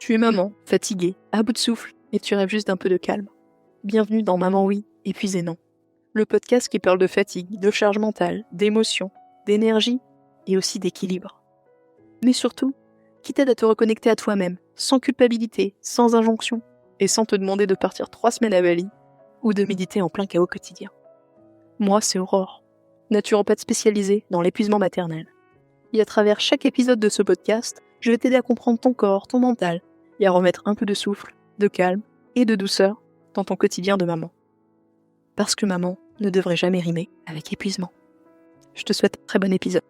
Tu es maman, fatiguée, à bout de souffle, et tu rêves juste d'un peu de calme. Bienvenue dans Maman oui, épuisé non. Le podcast qui parle de fatigue, de charge mentale, d'émotion, d'énergie et aussi d'équilibre. Mais surtout, qui t'aide à te reconnecter à toi-même, sans culpabilité, sans injonction, et sans te demander de partir 3 semaines à Bali ou de méditer en plein chaos quotidien. Moi, c'est Aurore, naturopathe spécialisée dans l'épuisement maternel. Et à travers chaque épisode de ce podcast, je vais t'aider à comprendre ton corps, ton mental, et à remettre un peu de souffle, de calme et de douceur dans ton quotidien de maman. Parce que maman ne devrait jamais rimer avec épuisement. Je te souhaite un très bon épisode.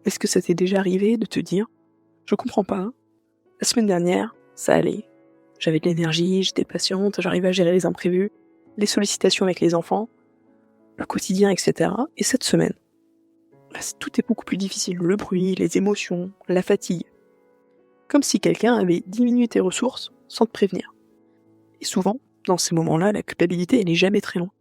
Est-ce que ça t'est déjà arrivé de te dire « Je comprends pas, la semaine dernière, ça allait, j'avais de l'énergie, j'étais patiente, j'arrivais à gérer les imprévus, les sollicitations avec les enfants, le quotidien, etc. Et cette semaine, tout est beaucoup plus difficile, le bruit, les émotions, la fatigue. Comme si quelqu'un avait diminué tes ressources sans te prévenir. Et souvent, dans ces moments-là, la culpabilité, elle est jamais très loin.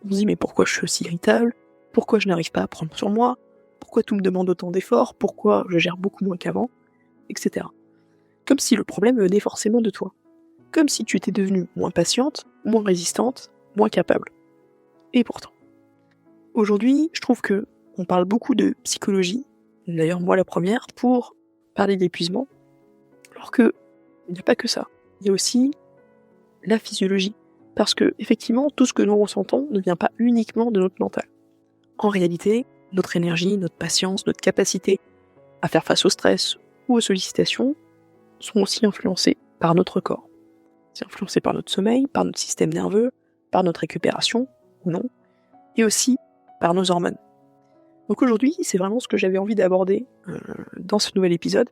On se dit, mais pourquoi je suis aussi irritable? Pourquoi je n'arrive pas à prendre sur moi? Pourquoi tout me demande autant d'efforts? Pourquoi je gère beaucoup moins qu'avant? Etc. Comme si le problème venait forcément de toi. Comme si tu étais devenue moins patiente, moins résistante, moins capable. Et pourtant. Aujourd'hui, je trouve que on parle beaucoup de psychologie, d'ailleurs moi la première, pour parler d'épuisement, alors que il n'y a pas que ça. Il y a aussi la physiologie. Parce que, effectivement, tout ce que nous ressentons ne vient pas uniquement de notre mental. En réalité, notre énergie, notre patience, notre capacité à faire face au stress ou aux sollicitations sont aussi influencées par notre corps. C'est influencé par notre sommeil, par notre système nerveux, par notre récupération, ou non, et aussi par nos hormones. Donc aujourd'hui, c'est vraiment ce que j'avais envie d'aborder dans ce nouvel épisode.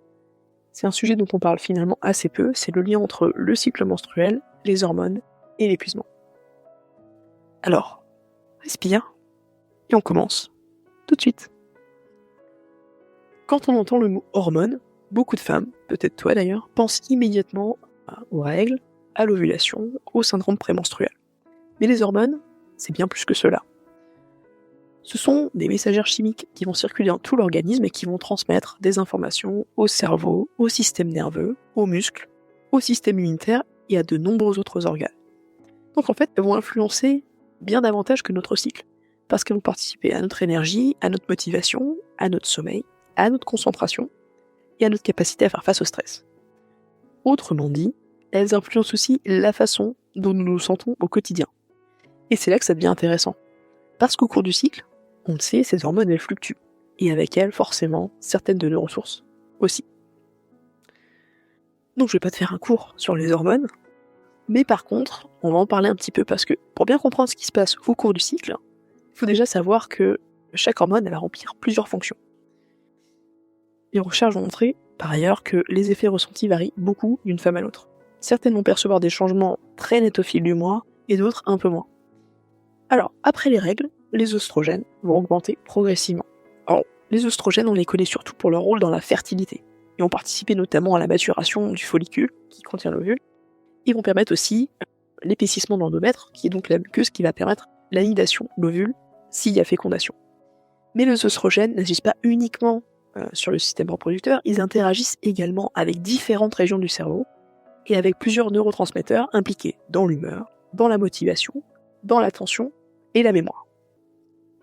C'est un sujet dont on parle finalement assez peu, c'est le lien entre le cycle menstruel, les hormones et l'épuisement. Alors, respire, et on commence tout de suite. Quand on entend le mot hormones, beaucoup de femmes, peut-être toi d'ailleurs, pensent immédiatement aux règles, à l'ovulation, au syndrome prémenstruel. Mais les hormones, c'est bien plus que cela. Ce sont des messagères chimiques qui vont circuler dans tout l'organisme et qui vont transmettre des informations au cerveau, au système nerveux, aux muscles, au système immunitaire et à de nombreux autres organes. Donc en fait, elles vont influencer bien davantage que notre cycle, parce qu'elles vont participer à notre énergie, à notre motivation, à notre sommeil, à notre concentration et à notre capacité à faire face au stress. Autrement dit, elles influencent aussi la façon dont nous nous sentons au quotidien. Et c'est là que ça devient intéressant, parce qu'au cours du cycle, on le sait, ces hormones elles fluctuent, et avec elles, forcément, certaines de nos ressources aussi. Donc je vais pas te faire un cours sur les hormones, mais par contre, on va en parler un petit peu parce que pour bien comprendre ce qui se passe au cours du cycle, il faut déjà savoir que chaque hormone elle va remplir plusieurs fonctions. Les recherches ont montré, par ailleurs, que les effets ressentis varient beaucoup d'une femme à l'autre. Certaines vont percevoir des changements très nets au fil du mois, et d'autres un peu moins. Alors, après les règles, les œstrogènes vont augmenter progressivement. Alors, les œstrogènes, on les connaît surtout pour leur rôle dans la fertilité. Ils vont participer notamment à la maturation du follicule, qui contient l'ovule. Ils vont permettre aussi l'épaississement de l'endomètre, qui est donc la muqueuse qui va permettre l'anidation de l'ovule s'il y a fécondation. Mais les œstrogènes n'agissent pas uniquement sur le système reproducteur, ils interagissent également avec différentes régions du cerveau et avec plusieurs neurotransmetteurs impliqués dans l'humeur, dans la motivation, dans l'attention et la mémoire.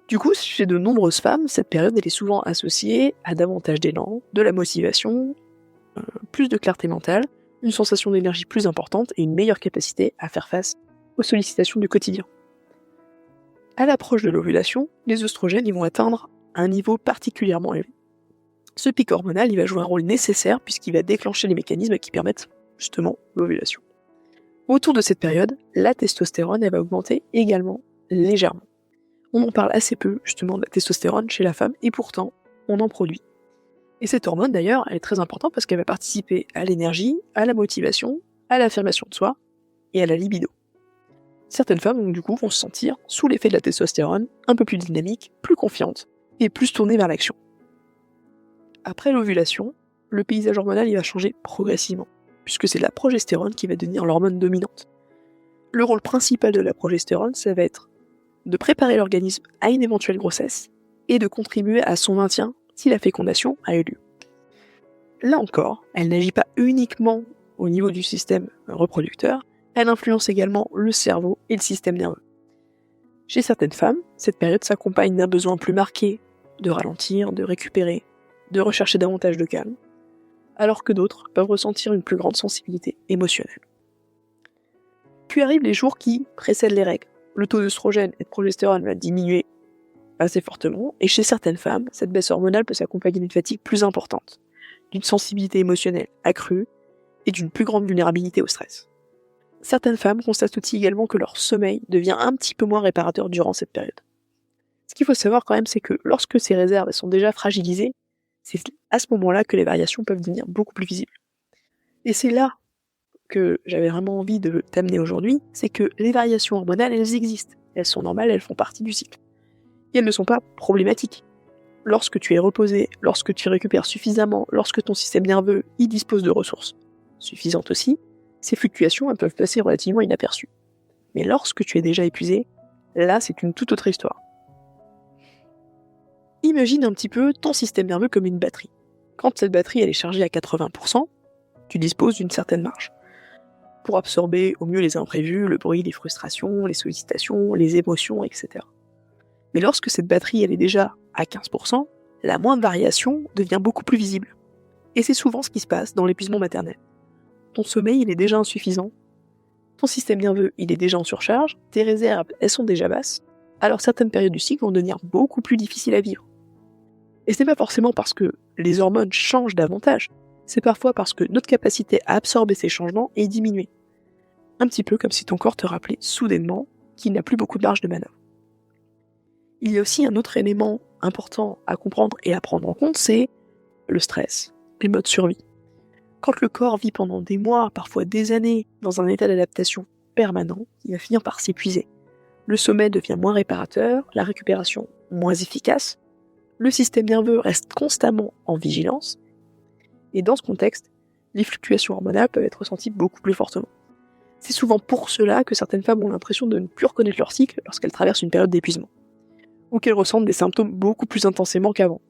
Du coup, chez de nombreuses femmes, cette période elle est souvent associée à davantage d'élan, de la motivation, plus de clarté mentale, une sensation d'énergie plus importante et une meilleure capacité à faire face aux sollicitations du quotidien. À l'approche de l'ovulation, les œstrogènes ils vont atteindre un niveau particulièrement élevé. Ce pic hormonal il va jouer un rôle nécessaire puisqu'il va déclencher les mécanismes qui permettent justement l'ovulation. Autour de cette période, la testostérone elle va augmenter également légèrement. On en parle assez peu justement de la testostérone chez la femme et pourtant on en produit. Et cette hormone d'ailleurs elle est très importante parce qu'elle va participer à l'énergie, à la motivation, à l'affirmation de soi et à la libido. Certaines femmes donc, du coup vont se sentir sous l'effet de la testostérone un peu plus dynamiques, plus confiantes et plus tournées vers l'action. Après l'ovulation, le paysage hormonal il va changer progressivement puisque c'est la progestérone qui va devenir l'hormone dominante. Le rôle principal de la progestérone, ça va être de préparer l'organisme à une éventuelle grossesse et de contribuer à son maintien si la fécondation a eu lieu. là encore, elle n'agit pas uniquement au niveau du système reproducteur, elle influence également le cerveau et le système nerveux. Chez certaines femmes, cette période s'accompagne d'un besoin plus marqué de ralentir, de récupérer, de rechercher davantage de calme, alors que d'autres peuvent ressentir une plus grande sensibilité émotionnelle. Puis arrivent les jours qui précèdent les règles. Le taux d'œstrogène et de progestérone va diminuer assez fortement, et chez certaines femmes, cette baisse hormonale peut s'accompagner d'une fatigue plus importante, d'une sensibilité émotionnelle accrue et d'une plus grande vulnérabilité au stress. Certaines femmes constatent aussi également que leur sommeil devient un petit peu moins réparateur durant cette période. Ce qu'il faut savoir quand même, c'est que lorsque ces réserves sont déjà fragilisées, c'est à ce moment-là que les variations peuvent devenir beaucoup plus visibles. Et c'est là que j'avais vraiment envie de t'amener aujourd'hui, c'est que les variations hormonales, elles existent. Elles sont normales, elles font partie du cycle. Et elles ne sont pas problématiques. Lorsque tu es reposé, lorsque tu récupères suffisamment, lorsque ton système nerveux y dispose de ressources suffisantes aussi, ces fluctuations elles peuvent passer relativement inaperçues. Mais lorsque tu es déjà épuisé, là c'est une toute autre histoire. Imagine un petit peu ton système nerveux comme une batterie. Quand cette batterie elle est chargée à 80%, tu disposes d'une certaine marge pour absorber au mieux les imprévus, le bruit, les frustrations, les sollicitations, les émotions, etc. Mais lorsque cette batterie elle est déjà à 15%, la moindre variation devient beaucoup plus visible. Et c'est souvent ce qui se passe dans l'épuisement maternel. Ton sommeil il est déjà insuffisant, ton système nerveux il est déjà en surcharge, tes réserves elles sont déjà basses, alors certaines périodes du cycle vont devenir beaucoup plus difficiles à vivre. Et ce n'est pas forcément parce que les hormones changent davantage, c'est parfois parce que notre capacité à absorber ces changements est diminuée. Un petit peu comme si ton corps te rappelait soudainement qu'il n'a plus beaucoup de marge de manœuvre. Il y a aussi un autre élément important à comprendre et à prendre en compte, c'est le stress, les modes survie. Quand le corps vit pendant des mois, parfois des années, dans un état d'adaptation permanent, il va finir par s'épuiser. Le sommeil devient moins réparateur, la récupération moins efficace, le système nerveux reste constamment en vigilance, et dans ce contexte, les fluctuations hormonales peuvent être ressenties beaucoup plus fortement. C'est souvent pour cela que certaines femmes ont l'impression de ne plus reconnaître leur cycle lorsqu'elles traversent une période d'épuisement, ou qu'elles ressentent des symptômes beaucoup plus intensément qu'avant.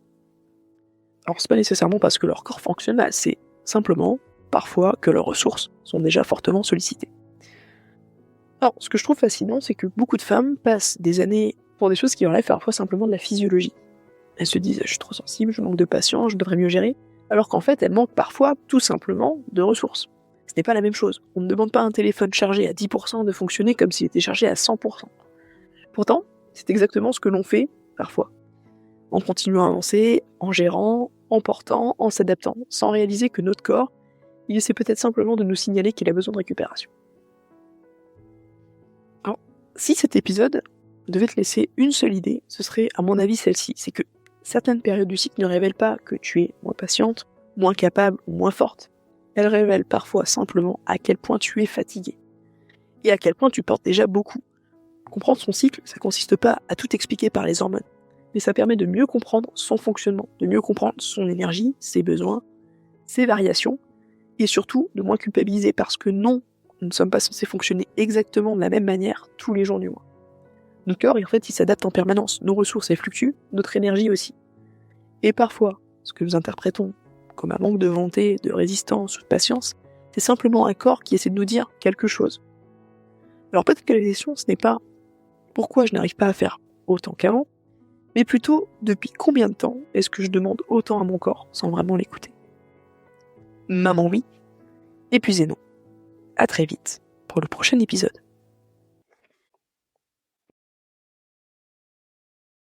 Alors c'est pas nécessairement parce que leur corps fonctionne mal, c'est simplement, parfois, que leurs ressources sont déjà fortement sollicitées. Alors, ce que je trouve fascinant, c'est que beaucoup de femmes passent des années pour des choses qui relèvent parfois simplement de la physiologie. Elles se disent « je suis trop sensible, je manque de patience, je devrais mieux gérer », alors qu'en fait, elles manquent parfois, tout simplement, de ressources. Ce n'est pas la même chose. On ne demande pas à un téléphone chargé à 10% de fonctionner comme s'il était chargé à 100%. Pourtant, c'est exactement ce que l'on fait, parfois. En continuant à avancer, en gérant, en portant, en s'adaptant, sans réaliser que notre corps, il essaie peut-être simplement de nous signaler qu'il a besoin de récupération. Alors, si cet épisode devait te laisser une seule idée, ce serait à mon avis celle-ci, c'est que certaines périodes du cycle ne révèlent pas que tu es moins patiente, moins capable ou moins forte. Elles révèlent parfois simplement à quel point tu es fatigué et à quel point tu portes déjà beaucoup. Comprendre son cycle, ça consiste pas à tout expliquer par les hormones, mais ça permet de mieux comprendre son fonctionnement, de mieux comprendre son énergie, ses besoins, ses variations, et surtout de moins culpabiliser parce que non, nous ne sommes pas censés fonctionner exactement de la même manière tous les jours du mois. Notre corps, en fait, il s'adapte en permanence, nos ressources elles fluctuent, notre énergie aussi. Et parfois, ce que nous interprétons comme un manque de volonté, de résistance ou de patience, c'est simplement un corps qui essaie de nous dire quelque chose. Alors peut-être que la question, ce n'est pas pourquoi je n'arrive pas à faire autant qu'avant, mais plutôt depuis combien de temps est-ce que je demande autant à mon corps sans vraiment l'écouter. Maman oui, épuisez-nous. À très vite pour le prochain épisode.